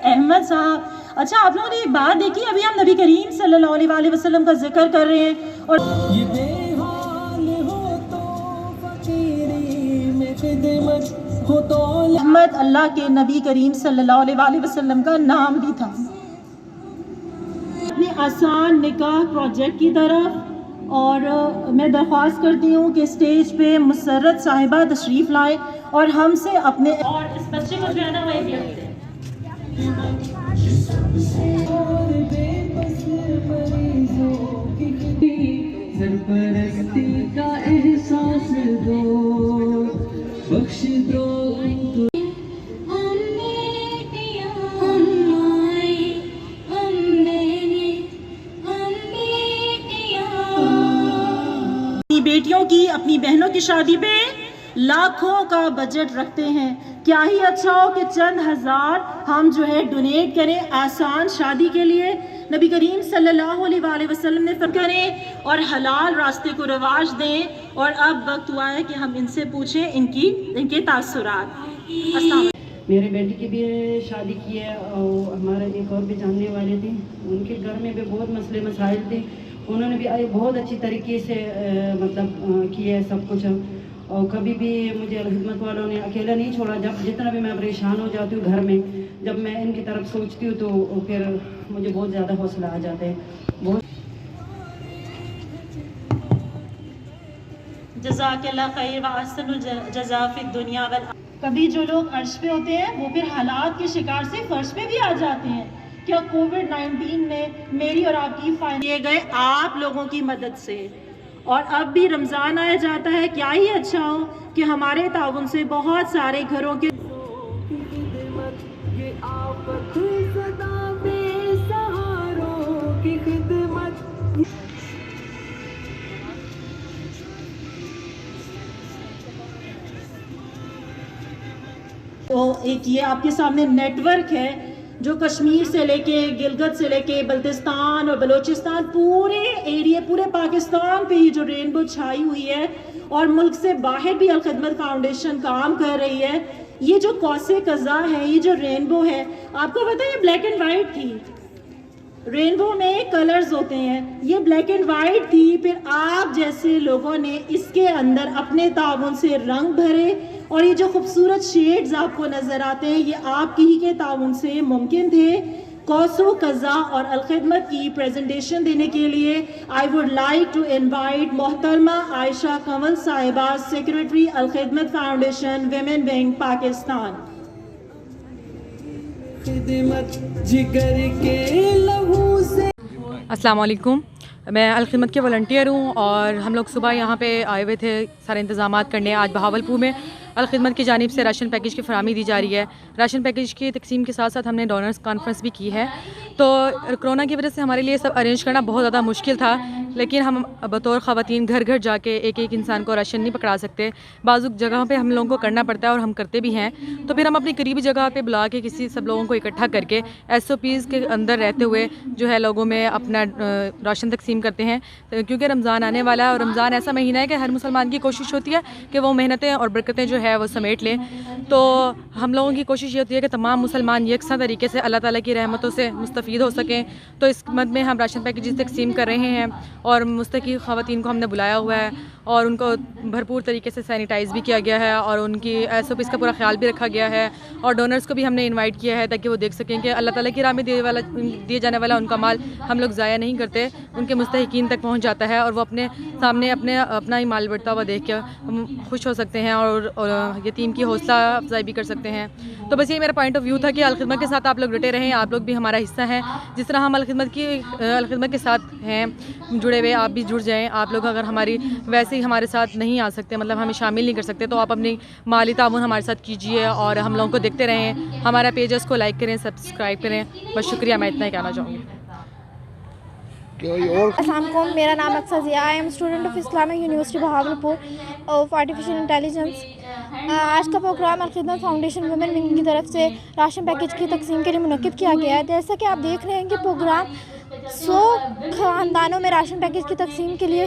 احمد صاحب. اچھا آپ لوگوں نے ایک بات دیکھی, ابھی ہم نبی کریم صلی اللہ علیہ وسلم کا ذکر کر رہے ہیں اور احمد اللہ کے نبی کریم صلی اللہ علیہ وسلم کا نام بھی تھا. اپنی آسان نکاح پروجیکٹ کی طرف, اور میں درخواست کرتی ہوں کہ اسٹیج پہ مسرت صاحبہ تشریف لائیں اور ہم سے اپنے اور اس بچے کو جو ہے نا وہ ایک گفٹ دیں. سرپرستی کا احساس دو, بخش دو. بیٹیوں کی اپنی بہنوں کی شادی پہ لاکھوں کا بجٹ رکھتے ہیں, کیا ہی اچھا ہو کہ چند ہزار ہم جو ہے ڈونیٹ کریں آسان شادی کے لیے. نبی کریم صلی اللہ علیہ وسلم نے فرمایا کریں اور حلال راستے کو رواج دیں. اور اب وقت ہوا ہے کہ ہم ان سے پوچھیں ان کے تاثرات. السلام علیکم. میرے بیٹی کی بھی شادی کی ہے, اور ہمارے ایک اور بھی جاننے والے تھے, ان کے گھر میں بھی بہت مسئلے مسائل تھے. انہوں نے بھی بہت اچھی طریقے سے مطلب کیا ہے سب کچھ, اور کبھی بھی مجھے خدمت والوں نے اکیلا نہیں چھوڑا. جتنا بھی میں پریشان ہو جاتی ہوں گھر میں, جب میں ان کی طرف سوچتی ہوں تو پھر مجھے بہت زیادہ حوصلہ آ جاتا ہے. جزاک اللہ خیر و احسن الجزاء فی الدنیا والآخرہ. کبھی جو لوگ عرش پہ ہوتے ہیں وہ پھر حالات کے شکار سے فرش پہ بھی آ جاتے ہیں. کیا کووڈ-19 نے میری اور آپ کی دیے گئے آپ لوگوں کی مدد سے, اور اب بھی رمضان آیا جاتا ہے, کیا ہی اچھا ہو کہ ہمارے تعاون سے بہت سارے گھروں کے تو ایک یہ آپ کے سامنے نیٹ ورک ہے جو کشمیر سے لے کے گلگت سے لے کے بلتستان اور بلوچستان پورے ایریا, پورے پاکستان پہ یہ جو رینبو چھائی ہوئی ہے, اور ملک سے باہر بھی الخدمت فاؤنڈیشن کام کر رہی ہے. یہ جو قوس قزح ہے, یہ جو رینبو ہے, آپ کو پتہ ہے یہ بلیک اینڈ وائٹ تھی. رینبو میں کلرز ہوتے ہیں, یہ بلیک اینڈ وائٹ تھی. پھر آپ جیسے لوگوں نے اس کے اندر اپنے تعاون سے رنگ بھرے, اور یہ جو خوبصورت شیڈز آپ کو نظر آتے ہیں یہ آپ کی ہی کے تعاون سے ممکن تھے. قوس قزح اور الخدمت کی پریزنٹیشن دینے کے لیے I would like to invite محترمہ عائشہ کنول صاحبہ, secretary Alkhidmat foundation women wing Pakistan. السلام علیکم. میں الخدمت کے والنٹیئر ہوں, اور ہم لوگ صبح یہاں پہ آئے ہوئے تھے سارے انتظامات کرنے. آج بہاولپور میں الخدمت کی جانب سے راشن پیکیج کی فراہمی دی جا رہی ہے. راشن پیکیج کی تقسیم کے ساتھ ساتھ ہم نے ڈونرز کانفرنس بھی کی ہے. تو کرونا کی وجہ سے ہمارے لیے سب ارینج کرنا بہت زیادہ مشکل تھا, لیکن ہم بطور خواتین گھر گھر جا کے ایک انسان کو راشن نہیں پکڑا سکتے. بعض جگہوں پہ ہم لوگوں کو کرنا پڑتا ہے اور ہم کرتے بھی ہیں. تو پھر ہم اپنی قریبی جگہ پہ بلا کے سب لوگوں کو اکٹھا کر کے SOPs کے اندر رہتے ہوئے جو ہے لوگوں میں اپنا راشن تقسیم کرتے ہیں. کیونکہ رمضان آنے والا ہے, اور رمضان ایسا مہینہ ہے کہ ہر مسلمان کی کوشش ہوتی ہے کہ وہ محنتیں اور برکتیں جو ہے وہ سمیٹ لیں. تو ہم لوگوں کی کوشش یہ ہوتی ہے کہ تمام مسلمان یکساں طریقے سے اللہ تعالیٰ کی رحمتوں سے مستفید ہو سکیں. تو اس مد میں ہم راشن پیکیجز تقسیم کر رہے ہیں, اور مستحق خواتین کو ہم نے بلایا ہوا ہے, اور ان کو بھرپور طریقے سے سینیٹائز بھی کیا گیا ہے, اور ان کی SOPs کا پورا خیال بھی رکھا گیا ہے. اور ڈونرز کو بھی ہم نے انوائٹ کیا ہے تاکہ وہ دیکھ سکیں کہ اللہ تعالیٰ کی راہ میں دیے جانے والا ان کا مال ہم لوگ ضائع نہیں کرتے, ان کے مستحقین تک پہنچ جاتا ہے, اور وہ اپنے سامنے اپنا ہی مال بڑھتا ہوا دیکھ کے خوش ہو سکتے ہیں, اور یتیم کی حوصلہ افزائی بھی کر سکتے ہیں. تو بس یہ میرا پوائنٹ آف ویو تھا کہ الخدمت کے ساتھ آپ لوگ ڈٹے رہیں, آپ لوگ بھی ہمارا حصہ ہیں. جس طرح ہم الخدمت کے ساتھ ہیں جڑے ہوئے, آپ بھی جڑ جائیں. آپ لوگ اگر ویسے ہی ہمارے ساتھ نہیں آ سکتے, مطلب ہمیں شامل نہیں کر سکتے, تو آپ اپنی مالی تعاون ہمارے ساتھ کیجیے, اور ہم لوگوں کو دیکھتے رہیں. ہمارا پیجز کو لائک کریں, سبسکرائب کریں. بس شکریہ, میں اتنا ہی کہنا چاہوں گی. السلام علیکم, میرا نام اقصیٰ ضیاء ہے. I am student of Islamic university Bahawalpur of artificial intelligence. آج کا programme Alkhidmat foundation women wing کی طرف سے راشن پیکیج کی تقسیم کے لیے منعقد کیا گیا ہے. جیسا کہ آپ دیکھ رہے ہیں کہ پروگرام 100 خاندانوں میں راشن پیکیج کی تقسیم کے لیے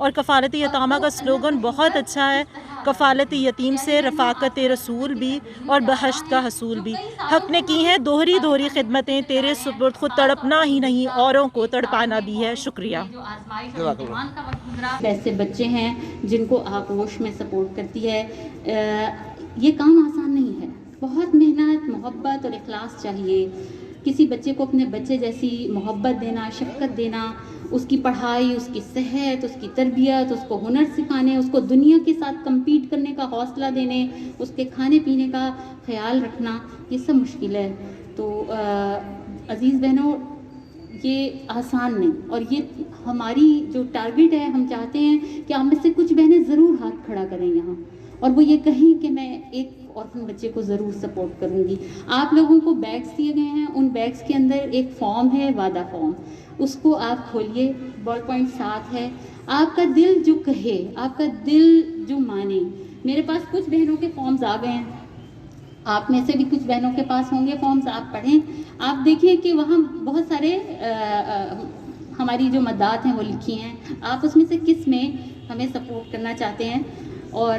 اور کفالت یتامہ کا سلوگن بہت اچھا ہے، کفالت یتیم سے رفاقت رسول بھی اور بہشت کا حصول بھی۔ حق نے کی ہیں دوہری دوہری خدمتیں، تیرے سپرد خود تڑپنا ہی نہیں اوروں کو تڑپانا بھی ہے۔ شکریہ۔ ایسے بچے ہیں جن کو آغوش میں سپورٹ کرتی ہے۔ یہ کام آسان نہیں ہے، بہت محنت، محبت اور اخلاص چاہیے۔ کسی بچے کو اپنے بچے جیسی محبت دینا، شفقت دینا، اس کی پڑھائی، اس کی صحت، اس کی تربیت، اس کو ہنر سکھانے، اس کو دنیا کے ساتھ کمپیٹ کرنے کا حوصلہ دینے، اس کے کھانے پینے کا خیال رکھنا، یہ سب مشکل ہے۔ تو عزیز بہنوں، یہ آسان نہیں، اور یہ ہماری جو ٹارگٹ ہے، ہم چاہتے ہیں کہ آپ میں سے کچھ بہنیں ضرور ہاتھ کھڑا کریں یہاں، اور وہ یہ کہیں کہ میں ایک orphan بچے کو ضرور سپورٹ کروں گی۔ آپ لوگوں کو بیگز دیے گئے ہیں، ان بیگز کے اندر ایک فارم ہے، وعدہ فارم، اس کو آپ کھولیے، بال پوائنٹ ساتھ ہے۔ آپ کا دل جو کہے، آپ کا دل جو مانے۔ میرے پاس کچھ بہنوں کے فارمز آ گئے ہیں، آپ میں سے بھی کچھ بہنوں کے پاس ہوں گے فارمز، آپ پڑھیں، آپ دیکھیں کہ وہاں بہت سارے ہماری جو مدات ہیں وہ لکھی ہیں، آپ اس میں سے کس میں ہمیں سپورٹ کرنا چاہتے ہیں۔ اور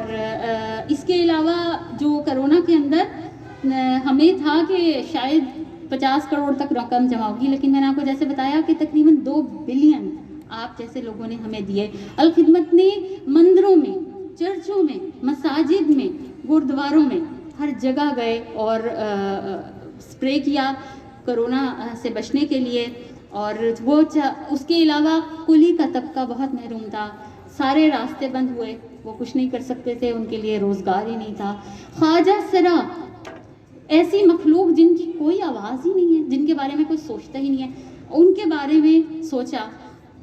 اس کے علاوہ جو کرونا کے اندر ہمیں تھا کہ شاید 50 کروڑ تک رقم جمع ہوگی، لیکن میں نے آپ کو جیسے بتایا کہ تقریباً 2 بلین آپ جیسے لوگوں نے ہمیں دیے۔ الخدمت نے مندروں میں، چرچوں میں، مساجد میں، گردواروں میں ہر جگہ گئے اور اسپرے کیا کرونا سے بچنے کے لیے۔ اور وہ اس کے علاوہ کلی کا طبقہ بہت محروم تھا، سارے راستے بند ہوئے، وہ کچھ نہیں کر سکتے تھے، ان کے لیے روزگار ہی نہیں تھا۔ خواجہ سرا، ایسی مخلوق جن کی کوئی آواز ہی نہیں ہے، جن کے بارے میں کوئی سوچتا ہی نہیں ہے، ان کے بارے میں سوچا۔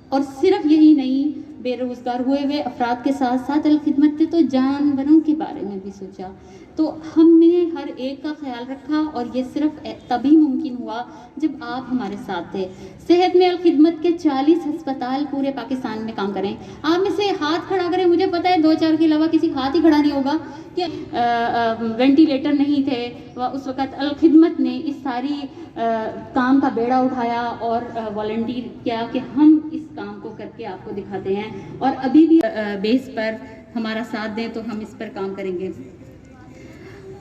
اور صرف یہی نہیں، بے روزگار ہوئے افراد کے ساتھ ساتھ الخدمت نے تو جانوروں کے بارے میں بھی سوچا۔ تو ہم نے ہر ایک کا خیال رکھا، اور یہ صرف تبھی ممکن ہوا جب آپ ہمارے ساتھ تھے۔ صحت میں الخدمت کے 40 ہسپتال پورے پاکستان میں کام کریں۔ آپ میں سے ہاتھ کھڑا کریں، مجھے پتہ ہے 2-4 کے علاوہ کسی ہاتھ ہی کھڑا نہیں ہوگا کہ وینٹیلیٹر نہیں تھے۔ اس وقت الخدمت نے اس ساری کام کا بیڑا اٹھایا اور والنٹیر کیا کہ ہم اس کام کو کر کے آپ کو دکھاتے ہیں، اور ابھی بھی بیس پر ہمارا ساتھ دیں تو ہم اس پر کام کریں گے۔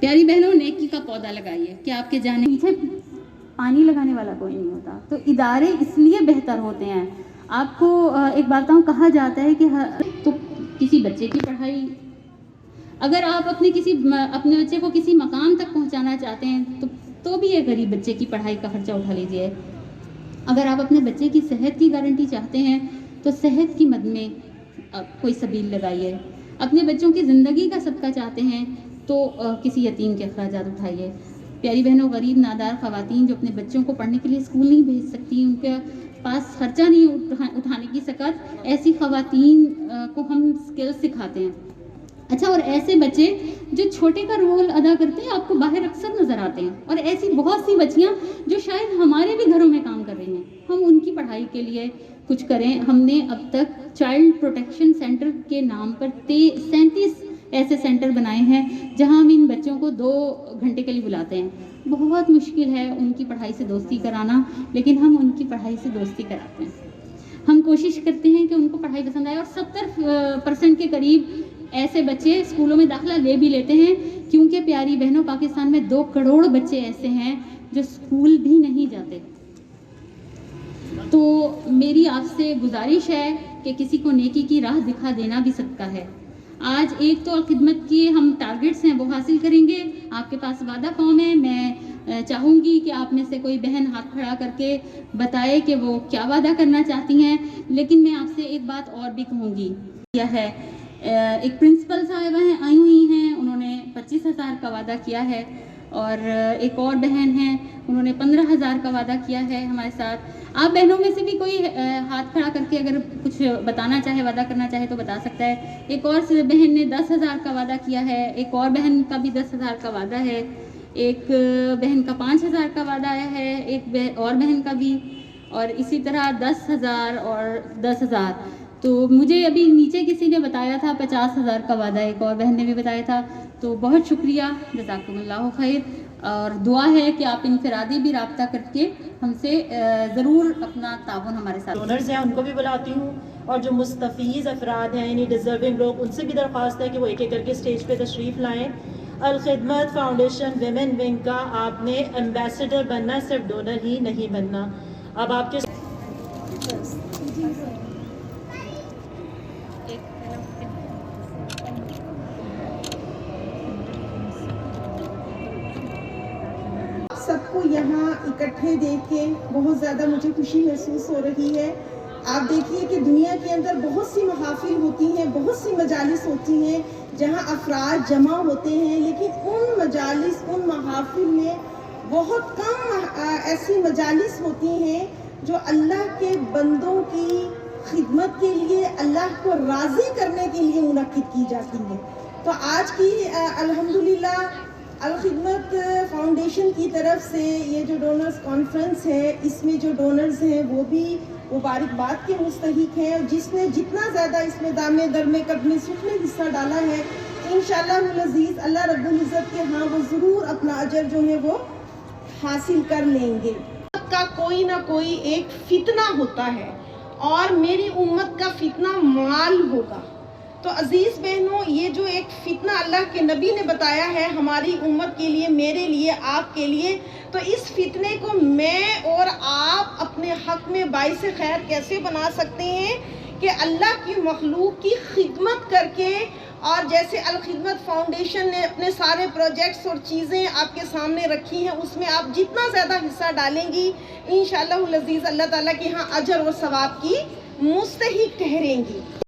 پیاری بہنوں، نیکی کا پودا لگائیے کہ آپ کے جانے پیچھے پانی لگانے والا کوئی نہیں ہوتا، تو ادارے اس لیے بہتر ہوتے ہیں۔ آپ کو ایک بات کہا جاتا ہے کہ تو کسی بچے کی پڑھائی، اگر آپ اپنے بچے کو کسی مقام تک پہنچانا چاہتے ہیں تو بھی ایک غریب بچے کی پڑھائی کا خرچہ اٹھا لیجیے۔ اگر آپ اپنے بچے کی صحت کی گارنٹی چاہتے ہیں تو صحت کی مد میں کوئی سبیل لگائیے۔ اپنے بچوں کی زندگی کا صدقہ چاہتے ہیں تو کسی یتیم کے اخراجات اٹھائیے۔ پیاری بہنوں، غریب نادار خواتین جو اپنے بچوں کو پڑھنے کے لیے اسکول نہیں بھیج سکتی، ان کے پاس خرچہ نہیں اٹھانے کی سکت، ایسی خواتین کو ہم اسکل سکھاتے ہیں۔ اچھا، اور ایسے بچے جو چھوٹے کا رول ادا کرتے ہیں آپ کو باہر اکثر نظر آتے ہیں، اور ایسی بہت سی بچیاں جو شاید ہمارے بھی گھروں میں کام کر رہی ہیں، ہم ان کی پڑھائی کے لیے کچھ کریں۔ ہم نے اب تک چائلڈ پروٹیکشن سینٹر کے نام پر 37 ایسے سینٹر بنائے ہیں جہاں ہم ان بچوں کو 2 گھنٹے کے لیے بلاتے ہیں۔ بہت مشکل ہے ان کی پڑھائی سے دوستی کرانا، لیکن ہم ان کی پڑھائی سے دوستی کراتے ہیں۔ ہم کوشش کرتے ہیں کہ ان کو پڑھائی پسند آئے، اور 70% کے قریب ایسے بچے اسکولوں میں داخلہ لے بھی لیتے ہیں، کیونکہ پیاری بہنوں، پاکستان میں 2 کروڑ بچے ایسے ہیں جو اسکول بھی نہیں جاتے۔ تو میری آپ سے گزارش ہے کہ کسی کو نیکی کی راہ دکھا دینا بھی صدقہ ہے۔ آج ایک تو خدمت کی ہم ٹارگٹس ہیں وہ حاصل کریں گے، آپ کے پاس وعدہ فارم ہے، میں چاہوں گی کہ آپ میں سے کوئی بہن ہاتھ کھڑا کر کے بتائے کہ وہ کیا وعدہ کرنا چاہتی ہیں۔ لیکن میں آپ سے ایک بات اور بھی کہوں گی، کیا ہے، ایک پرنسپل صاحبہ آئی ہوئی ہیں، انہوں نے 25,000 کا وعدہ کیا ہے، اور ایک اور بہن ہیں، انہوں نے 15,000 کا وعدہ کیا ہے ہمارے ساتھ۔ آپ بہنوں میں سے بھی کوئی ہاتھ کھڑا کر کے اگر کچھ بتانا چاہے، وعدہ کرنا چاہے تو بتا سکتا ہے۔ ایک اور بہن نے 10,000 کا وعدہ کیا ہے، ایک اور بہن کا بھی 10,000 کا وعدہ ہے، ایک بہن کا 5,000 کا وعدہ آیا ہے، ایک اور بہن کا بھی، اور اسی طرح 10,000 اور 10,000۔ تو مجھے ابھی نیچے کسی نے بتایا تھا 50,000 کا وعدہ، ایک اور بہن نے بھی بتایا تھا۔ تو بہت شکریہ، جزاکم اللہ خیر۔ اور دعا ہے کہ آپ انفرادی بھی رابطہ کر کے ہم سے ضرور اپنا تعاون ہمارے ساتھ. ڈونرز ہیں ان کو بھی بلاتی ہوں اور جو مستفیض افراد ہیں یعنی ڈیزرونگ لوگ ان سے بھی درخواست ہے کہ وہ ایک ایک کر کے اسٹیج پہ تشریف لائیں. الخدمت فاؤنڈیشن ویمن ونگ کا آپ نے ایمبیسڈر بننا، صرف ڈونر ہی نہیں بننا. اب آپ کے سب کو یہاں اکٹھے دیکھ کے بہت زیادہ مجھے خوشی محسوس ہو رہی ہے. آپ دیکھیے کہ دنیا کے اندر بہت سی محافل ہوتی ہیں، بہت سی مجالس ہوتی ہیں جہاں افراد جمع ہوتے ہیں، لیکن ان مجالس، ان محافل میں بہت کم ایسی مجالس ہوتی ہیں جو اللہ کے بندوں کی خدمت کے لیے، اللہ کو راضی کرنے کے لیے منعقد کی جاتی ہیں. تو آج کی الحمدللہ الخدمت فاؤنڈیشن کی طرف سے یہ جو ڈونرز کانفرنس ہے، اس میں جو ڈونرز ہیں وہ بھی مبارکباد کے مستحق ہیں. جس نے جتنا زیادہ اس میں دامے درمے قدمے سکھ نے حصہ ڈالا ہے، انشاءاللہ العزیز اللہ رب العزت کے ہاں وہ ضرور اپنا اجر جو ہے وہ حاصل کر لیں گے. امت کا کوئی نہ کوئی ایک فتنہ ہوتا ہے اور میری امت کا فتنہ مال ہوگا. تو عزیز بہنوں، یہ جو ایک فتنہ اللہ کے نبی نے بتایا ہے ہماری امت کے لیے، میرے لیے، آپ کے لیے، تو اس فتنے کو میں اور آپ اپنے حق میں باعث خیر کیسے بنا سکتے ہیں کہ اللہ کی مخلوق کی خدمت کر کے، اور جیسے الخدمت فاؤنڈیشن نے اپنے سارے پروجیکٹس اور چیزیں آپ کے سامنے رکھی ہیں، اس میں آپ جتنا زیادہ حصہ ڈالیں گی انشاءاللہ العزیز اللہ تعالیٰ کے ہاں اجر اور ثواب کی مستحق ٹھہریں گی.